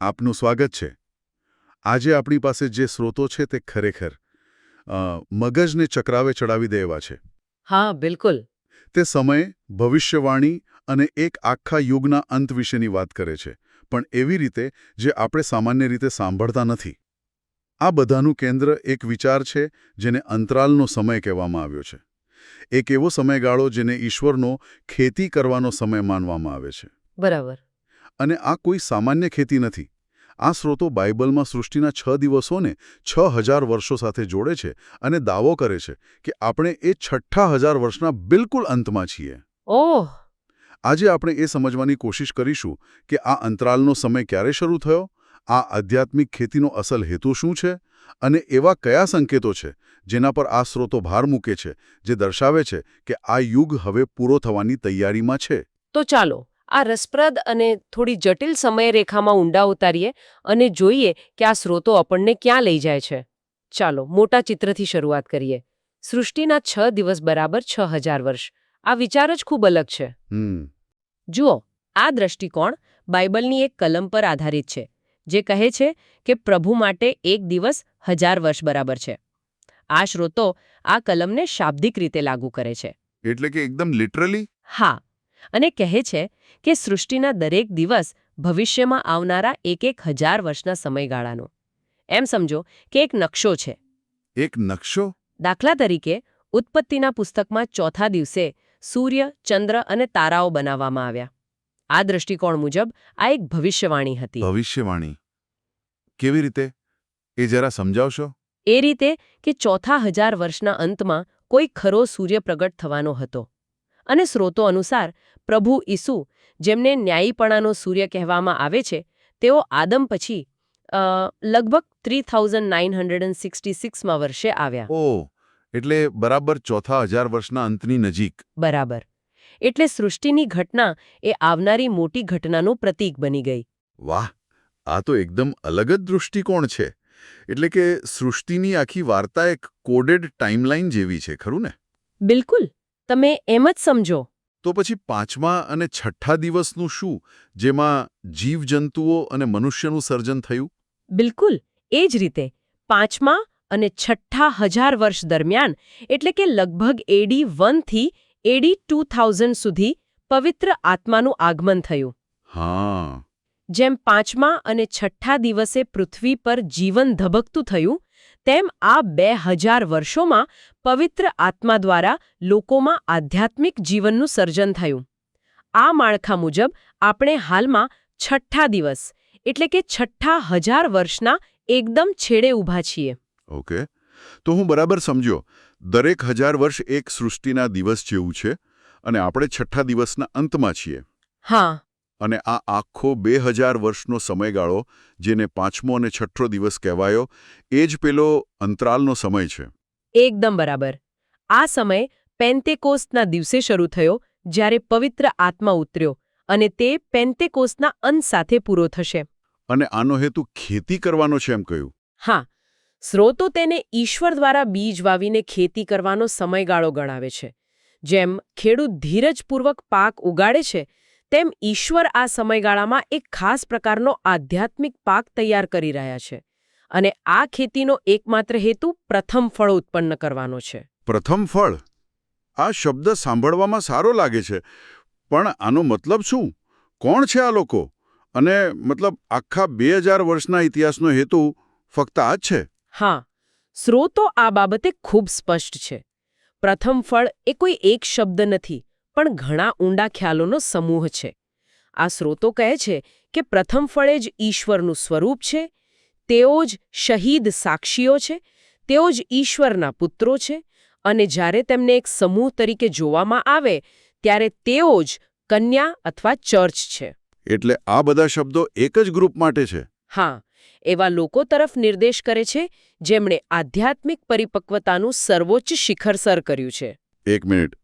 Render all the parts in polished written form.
આપનું સ્વાગત છે. આજે આપણી પાસે જે સ્રોતો છે તે ખરેખર મગજને ચક્રાવે ચડાવી દે એવા છે. હા, બિલકુલ. તે સમય, ભવિષ્યવાણી અને એક આખા યુગના અંત વિશેની વાત કરે છે, પણ એવી રીતે જે આપણે સામાન્ય રીતે સાંભળતા નથી. આ બધાનું કેન્દ્ર એક વિચાર છે જેને અંતરાલનો સમય કહેવામાં આવ્યો છે. એક એવો સમયગાળો જેને ઈશ્વરનો ખેતી કરવાનો સમય માનવામાં આવે છે. બરાબર. અને આ કોઈ સામાન્ય ખેતી નથી. આ સ્રોતો બાઇબલમાં સૃષ્ટિના 6 દિવસોને 6000 વર્ષો સાથે જોડે છે અને દાવો કરે છે કે આપણે એ 6000 વર્ષના બિલકુલ અંતમાં છીએ. ઓહ! આજે આપણે એ સમજવાની કોશિશ કરીશું કે આ અંતરાલનો સમય ક્યારે શરૂ થયો, આ આધ્યાત્મિક ખેતીનો અસલ હેતુ શું છે, અને એવા કયા સંકેતો છે જેના પર આ સ્રોતો ભાર મૂકે છે, જે દર્શાવે છે કે આ યુગ હવે પૂરો થવાની તૈયારીમાં છે. તો ચાલો આ રસપ્રદ અને થોડી જટિલ સમયરેખામાં ઊંડા ઉતારીએ અને જોઈએ કે આ સ્રોતો આપણને ક્યાં લઈ જાય છે. ચાલો મોટા ચિત્રથી શરૂઆત કરીએ. સૃષ્ટિના 6 દિવસ બરાબર 6000 વર્ષ. આ વિચાર જ ખૂબ અલગ છે. જુઓ, આ દ્રષ્ટિકોણ બાઇબલની એક કલમ પર આધારિત છે, જે કહે છે કે પ્રભુ માટે એક દિવસ 1000 વર્ષ બરાબર છે. આ સ્રોતો આ કલમને શાબ્દિક રીતે લાગુ કરે છે. એટલે કે એકદમ લિટરલી? હા, અને કહે છે કે સૃષ્ટિના દરેક દિવસ ભવિષ્યમાં આવનારા એક 1000 વર્ષના સમયગાળાનો. એમ સમજો કે એક નકશો છે. એક નકશો? દાખલા તરીકે ઉત્પત્તિના પુસ્તકમાં ચોથા દિવસે સૂર્ય, ચંદ્ર અને તારાઓ બનાવવામાં આવ્યા. આ દ્રષ્ટિકોણ મુજબ આ એક ભવિષ્યવાણી હતી. ભવિષ્યવાણી કેવી રીતે? એ જરા સમજાવશો? એ રીતે કે ચોથા 1000 વર્ષના અંતમાં કોઈ ખરો સૂર્ય પ્રગટ થવાનો હતો. અને સ્રોતો અનુસાર પ્રભુ ઈસુ, જેમને ન્યાયીપણાનો સૂર્ય કહેવામાં આવે છે, તેઓ આદમ પછી લગભગ 3966માં વર્ષે આવ્યા. ઓહ, એટલે બરાબર ચોથા 1000 વર્ષના અંતની નજીક. બરાબર. એટલે સૃષ્ટિની ઘટના એ આવનારી મોટી ઘટનાનું પ્રતીક બની ગઈ. વાહ, આ તો એકદમ અલગ જ દૃષ્ટિકોણ છે. એટલે કે સૃષ્ટિની આખી વાર્તા એક કોડેડ ટાઈમલાઈન જેવી છે, ખરું ને? બિલકુલ. તમે એમ જ સમજો. તો પછી પાંચમા અને છઠ્ઠા દિવસનું શું, જેમાં જીવજંતુઓ અને મનુષ્યનું સર્જન થયું? બિલકુલ એ જ રીતે પાંચમા અને છઠ્ઠા 1000 વર્ષ દરમિયાન, એટલે કે લગભગ એડી 1 થી એડી 2000 સુધી પવિત્ર આત્માનું આગમન થયું. હા. જેમ પાંચમા અને છઠ્ઠા દિવસે પૃથ્વી પર જીવન ધબકતું થયું, તેમ આ 2000 વર્ષોમાં પવિત્ર આત્મા દ્વારા લોકોમાં આધ્યાત્મિક જીવનનું સર્જન થયું. આ માળખા મુજબ આપણે હાલમાં છઠ્ઠા દિવસ, એટલે કે છઠ્ઠા 1000 વર્ષના એકદમ છેડે ઊભા છીએ. ઓકે, તો હું બરાબર સમજ્યો. દરેક 1000 વર્ષ એક સૃષ્ટિના દિવસ જેવું છે, અને આપણે છઠ્ઠા દિવસના અંતમાં છીએ. હા. અને આ આખો 2000 વર્ષનો સમયગાળો, જેને પાંચમો અને છઠ્ઠો દિવસ કહેવાયો, એ જ પેલો અંતરાલનો સમય છે. એકદમ બરાબર. આ સમય પેન્ટેકોસ્ટના દિવસે શરૂ થયો, જ્યારે પવિત્ર આત્મા ઉતર્યો, અને તે પેન્ટેકોસ્ટના અંત સાથે પૂરો થશે. અને આનો હેતુ ખેતી કરવાનો છે એમ કહ્યું? હા. સ્રોતો તેને ઈશ્વર દ્વારા બીજ વાવીને ખેતી કરવાનો સમયગાળો ગણાવે છે. જેમ ખેડૂત ધીરજપૂર્વક પાક ઉગાડે છે, તેમ ઈશ્વર આ સમયગાળામાં એક ખાસ પ્રકારનો આધ્યાત્મિક પાક તૈયાર કરી રહ્યા છે. અને આ ખેતીનો એકમાત્ર હેતુ પ્રથમ ફળ ઉત્પન્ન કરવાનો છે. પ્રથમ ફળ? આ શબ્દ સાંભળવામાં સારો લાગે છે, પણ આનો મતલબ શું? કોણ છે આ લોકો? અને મતલબ આખા 2000 વર્ષના ઇતિહાસનો હેતુ ફક્ત આ જ છે? હા, સ્રોતો આ બાબતે ખૂબ સ્પષ્ટ છે. પ્રથમ ફળ એ કોઈ એક શબ્દ નથી, પણ ઘણા ઊંડા ખ્યાલોનો સમૂહ છે. આ સ્રોતો કહે છે કે પ્રથમ ફળે જ ઈશ્વરનું સ્વરૂપ છે, તેઓ જ શહીદ સાક્ષીઓ છે, તેઓ જ ઈશ્વરના પુત્રો છે, અને જ્યારે તેમને એક સમૂહ તરીકે જોવામાં આવે, ત્યારે તેઓ જ કન્યા અથવા ચર્ચ છે. એટલે આ બધા શબ્દો એક જ ગ્રુપ માટે છે? હા, એવા લોકો તરફ નિર્દેશ કરે છે જેમણે આધ્યાત્મિક પરિપક્વતાનું સર્વોચ્ચ શિખર સર કર્યું છે. એક મિનિટ,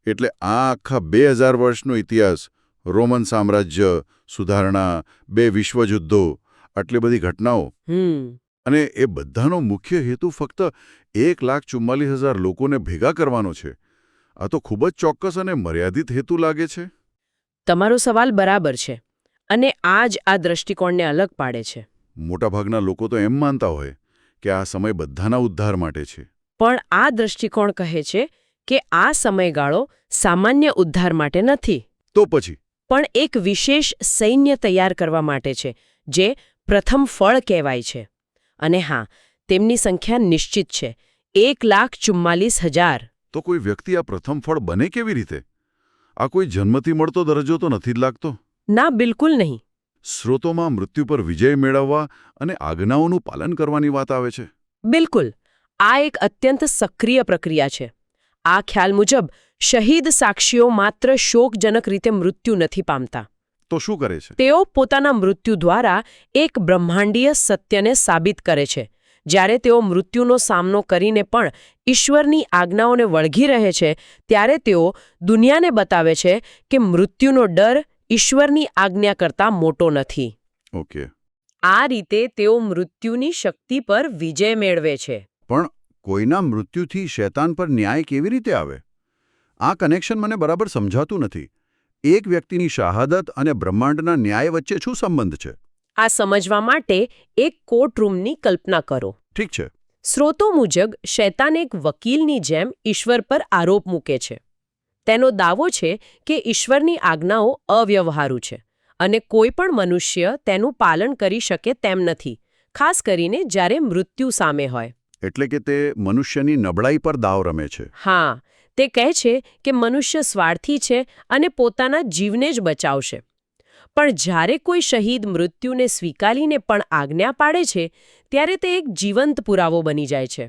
એટલે આ આખા 2000 વર્ષનો ઇતિહાસ, રોમન સામ્રાજ્ય, સુધારણા, 2 વિશ્વયુદ્ધો, આટલી બધી ઘટનાઓ, અને એ બધાનો મુખ્ય હેતુ ફક્ત 1,44,000 લોકોને ભેગા કરવાનો છે. આ તો ખૂબ જ ચોક્કસ અને મર્યાદિત હેતુ લાગે છે. તમારો સવાલ બરાબર છે. અને આ જ આ દૃષ્ટિકોણને અલગ પાડે છે. મોટાભાગના લોકો તો એમ માનતા હોય કે આ સમય બધાના ઉદ્ધાર માટે છે. પણ આ દૃષ્ટિકોણ કહે છે કે આ સમયગાળો સામાન્ય ઉદ્ધાર માટે નથી, તો પછી પણ એક વિશેષ સૈન્ય તૈયાર કરવા માટે છે, જે પ્રથમ ફળ કહેવાય છે. અને હા, તેમની સંખ્યા નિશ્ચિત છે, 1,44,000. તો કોઈ વ્યક્તિ આ પ્રથમ ફળ બને કેવી રીતે? આ કોઈ જન્મથી મળતો દરજ્જો તો નથી જ લાગતો. ના, બિલકુલ નહીં. સ્રોતોમાં મૃત્યુ પર વિજય મેળવવા અને આજ્ઞાઓનું પાલન કરવાની વાત આવે છે. બિલકુલ. આ એક અત્યંત સક્રિય પ્રક્રિયા છે. આ ખ્યાલ મુજબ શહીદ સાક્ષીઓ માત્ર શોકજનક રીતે મૃત્યુ નથી પામતા. તો શું કરે છે? તેઓ પોતાના મૃત્યુ દ્વારા એક બ્રહ્માંડીય સત્યને સાબિત કરે છે. જ્યારે તેઓ મૃત્યુનો સામનો કરીને પણ ઈશ્વરની આજ્ઞાઓને વળગી રહે છે, ત્યારે તેઓ દુનિયાને બતાવે છે કે મૃત્યુનો ડર ઈશ્વરની આજ્ઞા કરતાં મોટો નથી. ઓકે. આ રીતે તેઓ મૃત્યુની શક્તિ પર વિજય મેળવે છે. પણ કોઈના મૃત્યુથી શૈતાન પર ન્યાય કેવી રીતે આવે? આ કનેક્શન મને બરાબર સમજાતું નથી. એક વ્યક્તિની શહાદત અને બ્રહ્માંડના ન્યાય વચ્ચે શું સંબંધ છે? આ સમજવા માટે એક કોર્ટરૂમની કલ્પના કરો. ઠીક છે. સ્રોતો મુજબ શૈતાન એક વકીલની જેમ ઈશ્વર પર આરોપ મૂકે છે. તેનો દાવો છે કે ઈશ્વરની આજ્ઞાઓ અવ્યવહારુ છે અને કોઈ પણ મનુષ્ય તેનું પાલન કરી શકે તેમ નથી, ખાસ કરીને જ્યારે મૃત્યુ સામે હોય. એટલે કે તે મનુષ્યની નબળાઈ પર દાવ રમે છે. હા, તે કહે છે કે મનુષ્ય સ્વાર્થી છે અને પોતાના જીવને જ બચાવશે. પણ જ્યારે કોઈ શહીદ મૃત્યુને સ્વીકારીને પણ આજ્ઞા પાડે છે, ત્યારે તે એક જીવંત પુરાવો બની જાય છે.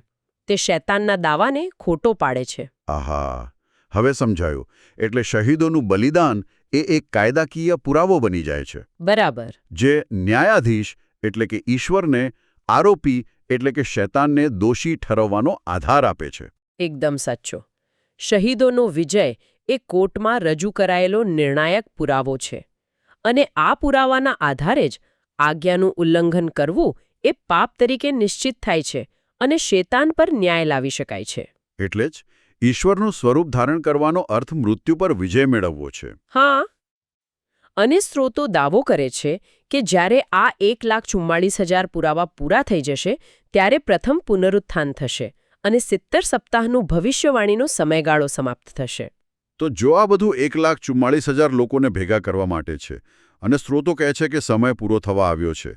તે શૈતાનના દાવાને ખોટો પાડે છે. આહા, હવે સમજાયું. એટલે શહીદોનું બલિદાન એ એક કાયદાકીય પુરાવો બની જાય છે. બરાબર. જે ન્યાયાધીશ એટલે કે ઈશ્વરને, આરોપી એટલે કે શૈતાનને દોષી ઠરવવાનો આધાર આપે છે. એકદમ સાચો. શહીદોનો વિજય એ કોર્ટમાં રજૂ કરાયેલો નિર્ણાયક પુરાવો છે. અને આ પુરાવાના આધારે જ આજ્ઞાનું ઉલ્લંઘન કરવું એ પાપ તરીકે નિશ્ચિત થાય છે અને શૈતાન પર ન્યાય લાવી શકાય છે. એટલે જ ઈશ્વરનું સ્વરૂપ ધારણ કરવાનો અર્થ મૃત્યુ પર વિજય મેળવવો છે. હા. અને સ્રોતો દાવો કરે છે કે જ્યારે આ 1,44,000 પુરાવા પૂરા થઈ જશે, ત્યારે પ્રથમ પુનરુત્થાન થશે અને 70 સપ્તાહનું ભવિષ્યવાણીનો સમયગાળો સમાપ્ત થશે. તો જો આ બધું 1,44,000 લોકોને ભેગા કરવા માટે છે અને સ્રોતો કહે છે કે સમય પૂરો થવા આવ્યો છે,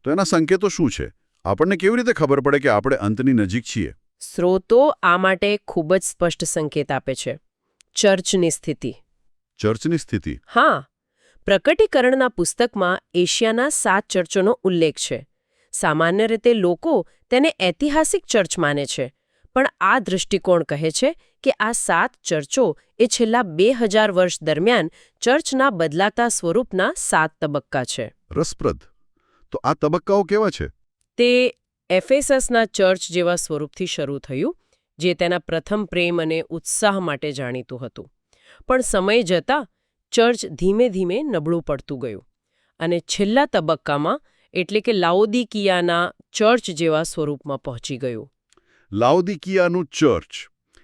તો એના સંકેતો શું છે? આપણને કેવી રીતે ખબર પડે કે આપણે અંતની નજીક છીએ? સ્રોતો આ માટે ખૂબ જ સ્પષ્ટ સંકેત આપે છે. ચર્ચની સ્થિતિ. ચર્ચની સ્થિતિ? હા. પ્રકટીકરણના પુસ્તકમાં એશિયાના 7 ચર્ચોનો ઉલ્લેખ છે. સામાન્ય રીતે લોકો તેને ઐતિહાસિક ચર્ચ માને છે, પણ આ દૃષ્ટિકોણ કહે છે કે આ 7 ચર્ચો એ છેલ્લા 2000 વર્ષ દરમિયાન ચર્ચના બદલાતા સ્વરૂપના 7 તબક્કા છે. રસપ્રદ. તો આ તબક્કાઓ કેવા છે? તે એફેસસના ચર્ચ જેવા સ્વરૂપથી શરૂ થયું, જે તેના પ્રથમ પ્રેમ અને ઉત્સાહ માટે જાણીતું હતું. પણ સમય જતાં ચર્ચ ધીમે ધીમે નબળું પડતું ગયું અને છેલ્લા તબક્કામાં એટલે કે લાઓદિકિયાના ચર્ચ જેવા સ્વરૂપમાં પહોંચી ગયું. લાઓદિકિયાનું ચર્ચ,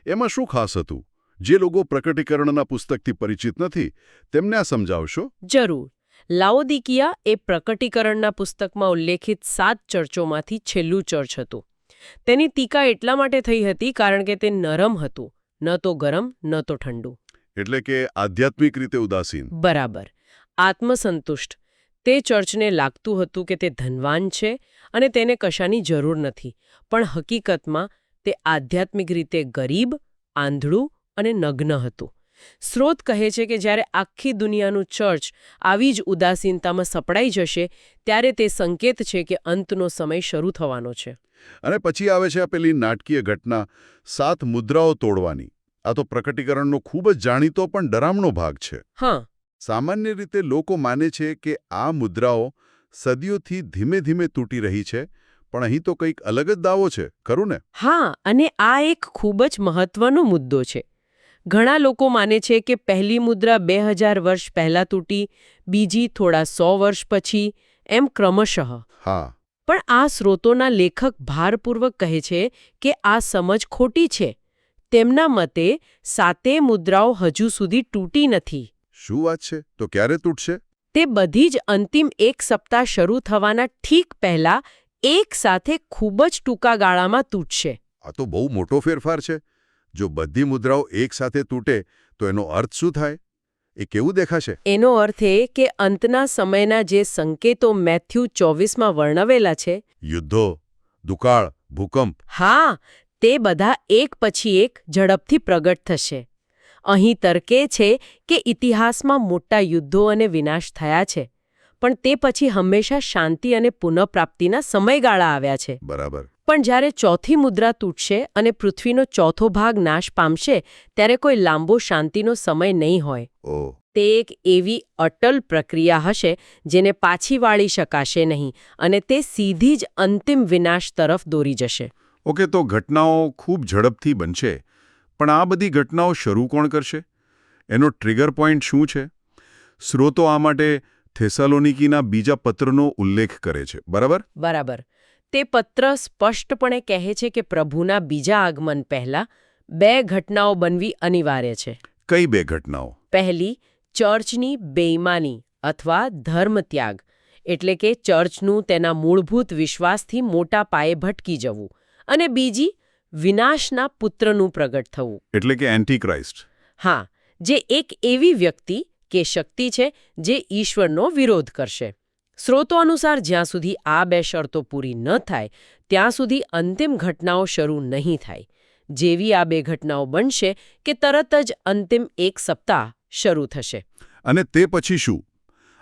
એમાં શું ખાસ હતું? જે લોકો પ્રકટીકરણના પુસ્તકથી પરિચિત નથી તેમને આ સમજાવશો? જરૂર. લાઓદિકિયા એ પ્રકટીકરણના પુસ્તકમાં ઉલ્લેખિત 7 ચર્ચોમાંથી છેલ્લું ચર્ચ હતું. તેની ટીકા એટલા માટે થઈ હતી કારણ કે તે નરમ હતું, ન તો ગરમ ન તો ઠંડુ. એટલે કે આધ્યાત્મિક રીતે ઉદાસીન. બરાબર. આત્મસંતુષ્ટ. તે ચર્ચને લાગતું હતું કે તે ધનવાન છે અને તેને કશાની જરૂર નથી, પણ હકીકતમાં તે આધ્યાત્મિક રીતે ગરીબ, આંધળું અને નગ્ન હતું. સ્રોત કહે છે કે જ્યારે આખી દુનિયાનું ચર્ચ આવી જ ઉદાસીનતામાં સપડાઈ જશે, ત્યારે તે સંકેત છે કે અંતનો સમય શરૂ થવાનો છે. અને પછી આવે છે આ પેલી નાટકીય ઘટના, 7 મુદ્રાઓ તોડવાની. આ તો પ્રકટીકરણનો ખૂબ જ જાણીતો પણ ડરામણો ભાગ છે. હા. સામાન્ય રીતે લોકો માને છે કે આ મુદ્રાઓ સદીઓથી ધીમે ધીમે તૂટી રહી છે, પણ અહીં તો કંઈક અલગ જ દાવો છે, ખરું ને? હા, અને આ એક ખૂબ જ મહત્વનો મુદ્દો છે. ઘણા લોકો માને છે કે પહેલી મુદ્રા 2000 વર્ષ પહેલા તૂટી, બીજી થોડા 100 વર્ષ પછી, એમ ક્રમશઃ. હા. પણ આ સ્રોતોના લેખક ભારપૂર્વક કહે છે કે આ સમજ ખોટી છે. તેમના મતે 7 મુદ્રાઓ હજુ સુધી તૂટી નથી. શું વાત છે? તો ક્યારે તૂટશે? તે બધી જ અંતિમ એક સપ્તાહ શરૂ થવાના ઠીક પહેલા એક સાથે ખૂબ જ ટૂંકા ગાળામાં તૂટશે. આ તો બહુ મોટો ફેરફાર છે. જો બધી મુદ્રાઓ એકસાથે તૂટે તો એનો અર્થ શું થાય? એ કેવું દેખાશે? એનો અર્થ એ કે અંતના સમયના જે સંકેતો મેથ્યુ 24માં વર્ણવેલા છે, યુદ્ધો, દુકાળ, ભૂકંપ, હા, તે બધા એક પછી એક ઝડપથી પ્રગટ થશે. અહીં તર્કે છે કે ઇતિહાસમાં મોટા યુદ્ધો અને વિનાશ થયા છે, પણ તે પછી હંમેશા શાંતિ અને પુનઃપ્રાપ્તિના સમયગાળા આવ્યા છે. બરાબર. પણ જ્યારે ચોથી મુદ્રા તૂટશે અને પૃથ્વીનો ચોથો ભાગ નાશ પામશે, ત્યારે કોઈ લાંબો શાંતિનો સમય નહીં હોય. ઓહ, તે એક એવી અટલ પ્રક્રિયા હશે જેને પાછી વાળી શકાશે નહીં, અને તે સીધી જ અંતિમ વિનાશ તરફ દોરી જશે. ઓકે, તો ઘટનાઓ ખૂબ ઝડપથી બનશે, પણ આ બધી ઘટનાઓ શરૂ કોણ કરશે? એનો ટ્રિગર પોઈન્ટ શું છે? સ્રોતો આ માટે થેસાલોનિકીના બીજા પત્રનો ઉલ્લેખ કરે છે, બરાબર? બરાબર. તે પત્ર સ્પષ્ટપણે કહે છે કે પ્રભુના બીજા આગમન પહેલા 2 ઘટનાઓ બનવી અનિવાર્ય છે. કઈ 2 ઘટનાઓ? પહેલી, ચર્ચની બેઈમાની અથવા ધર્મત્યાગ, એટલે કે ચર્ચનું તેના મૂળભૂત વિશ્વાસથી મોટા પાયે ભટકી જવું, અને બીજી, વિનાશના પુત્રનું પ્રગટ થવું. એટલે કે એન્ટીક્રાઇસ્ટ. હા, જે એક એવી વ્યક્તિ કે શક્તિ છે જે ઈશ્વરનો વિરોધ કરશે. સ્રોતો અનુસાર જ્યાં સુધી આ 2 શરતો પૂરી ન થાય ત્યાં સુધી અંતિમ ઘટનાઓ શરૂ નહીં થાય. જેવી આ 2 ઘટનાઓ બનશે કે તરત જ અંતિમ એક સપ્તાહ શરૂ થશે. અને તે પછી શું?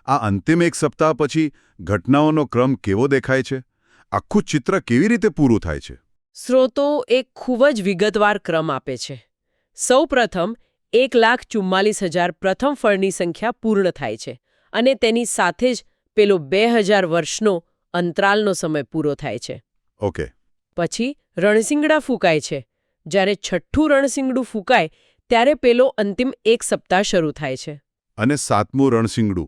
આ અંતિમ એક સપ્તાહ પછી ઘટનાઓનો ક્રમ કેવો દેખાય છે? આખું ચિત્ર કેવી રીતે પૂરું થાય છે? સ્રોતો એક ખૂબ જ વિગતવાર ક્રમ આપે છે. સૌ પ્રથમ 1,44,000 પ્રથમ ફળની સંખ્યા પૂર્ણ થાય છે, અને તેની સાથે જ પેલો 2000 વર્ષનો અંતરાલનો સમય પૂરો થાય છે. ઓકે. પછી રણશિંગડા ફૂંકાય છે. જ્યારે છઠ્ઠું રણશિંગડું ફૂંકાય ત્યારે પેલો અંતિમ એક સપ્તાહ શરૂ થાય છે. અને 7મું રણશિંગડું,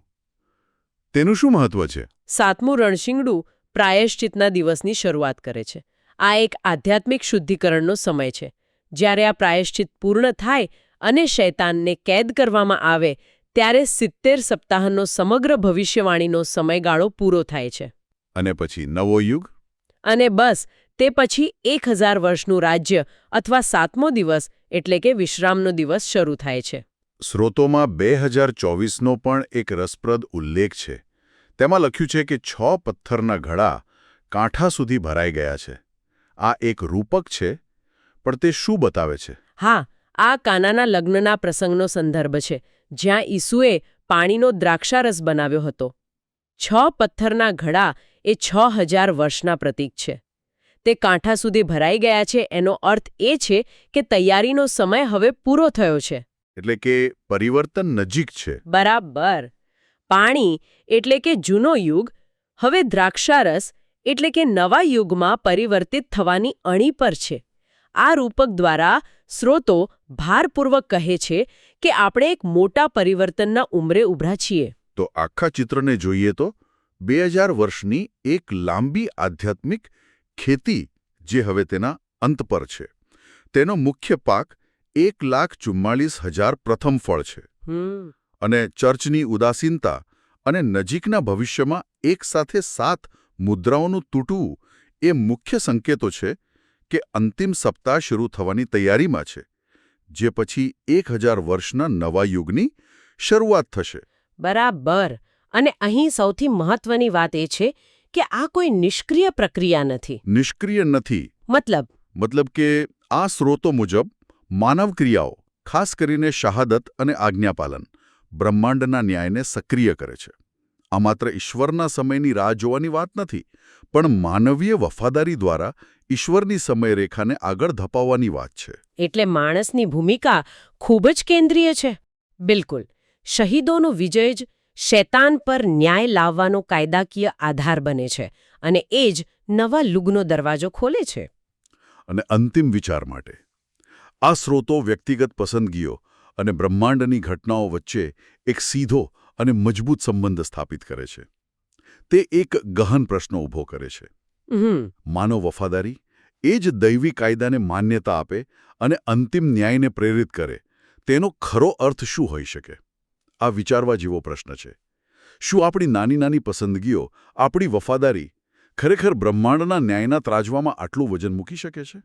તેનું શું મહત્વ છે? 7મું રણશિંગડું પ્રાયશ્ચિતના દિવસની શરૂઆત કરે છે. આ એક આધ્યાત્મિક શુદ્ધિકરણનો સમય છે. જ્યારે આ પ્રાયશ્ચિત પૂર્ણ થાય અને શૈતાનને કેદ કરવામાં આવે ત્યારે 70 સપ્તાહનો સમગ્ર ભવિષ્યવાણીનો સમયગાળો પૂરો થાય છે. અને પછી નવો યુગ? અને બસ તે પછી 1000 વર્ષનું રાજ્ય અથવા 7મો દિવસ એટલે કે વિશ્રામનો દિવસ શરૂ થાય છે. સ્રોતોમાં 2024નો પણ એક રસપ્રદ ઉલ્લેખ છે. તેમાં લખ્યું છે કે 6 પથ્થરના ઘડા કાંઠા સુધી ભરાઈ ગયા છે. આ એક રૂપક છે, પણ તે શું બતાવે છે? હા, આ કાનાના લગ્નના પ્રસંગનો સંદર્ભ છે, જ્યાં ઈસુએ પાણીનો દ્રાક્ષારસ બનાવ્યો હતો. 6 પથ્થરના ઘડા એ 6000 વર્ષના પ્રતીક છે. તે કાંઠા સુધી ભરાઈ ગયા છે એનો અર્થ એ છે કે તૈયારીનો સમય હવે પૂરો થયો છે. એટલે કે પરિવર્તન નજીક છે. બરાબર. પાણી એટલે કે જૂનો યુગ હવે દ્રાક્ષારસ એટલે કે નવા યુગમાં પરિવર્તિત થવાની અણી પર છે. આ રૂપક દ્વારા સ્રોતો ભારપૂર્વક કહે છે કે આપણે એક મોટા પરિવર્તનના ઉંબરે ઊભા છીએ. તો આખા ચિત્રને જોઈએ તો 2000 વર્ષની એક લાંબી આધ્યાત્મિક ખેતી જે હવે તેના અંત પર છે. તેનો મુખ્ય પાક 1,44,000 પ્રથમ ફળ છે. અને ચર્ચની ઉદાસીનતા અને નજીકના ભવિષ્યમાં એકસાથે 7 મુદ્રાઓનું તૂટવું એ મુખ્ય સંકેતો છે કે અંતિમ સપ્તાહ શરૂ થવાની તૈયારીમાં છે, જે પછી 1000 વર્ષના નવા યુગની શરૂઆત થશે. બરાબર. અને અહીં સૌથી મહત્વની વાત એ છે કે આ કોઈ નિષ્ક્રિય પ્રક્રિયા નથી. નિષ્ક્રિય નથી. મતલબ કે આ સ્રોતો મુજબ માનવ ક્રિયાઓ, ખાસ કરીને શહાદત અને આજ્ઞાપાલન, બ્રહ્માંડના ન્યાયને સક્રિય કરે છે. આ માત્ર ઈશ્વરના સમયની રાહ જોવાની વાત નથી, પણ માનવીય વફાદારી દ્વારા ઈશ્વરની સમયરેખાને આગળ ધપાવવાની વાત છે. એટલે માણસની ભૂમિકા ખૂબ જ કેન્દ્રીય છે. બિલકુલ. શહીદોનો વિજય જ શૈતાન પર ન્યાય લાવવાનો કાયદાકીય આધાર બને છે, અને એ જ નવા યુગનો દરવાજો ખોલે છે. અને અંતિમ વિચાર માટે આ સ્રોતો વ્યક્તિગત પસંદગીઓ અને બ્રહ્માંડની ઘટનાઓ વચ્ચે એક સીધો અને મજબૂત સંબંધ સ્થાપિત કરે છે. તે એક ગહન પ્રશ્ન ઊભો કરે છે. માનવ વફાદારી એ જ દૈવી કાયદાને માન્યતા આપે અને અંતિમ ન્યાયને પ્રેરિત કરે, તેનો ખરો અર્થ શું હોઈ શકે? આ વિચારવા જેવો પ્રશ્ન છે. શું આપણી નાની નાની પસંદગીઓ, આપણી વફાદારી ખરેખર બ્રહ્માંડના ન્યાયના ત્રાજવામાં આટલું વજન મૂકી શકે છે?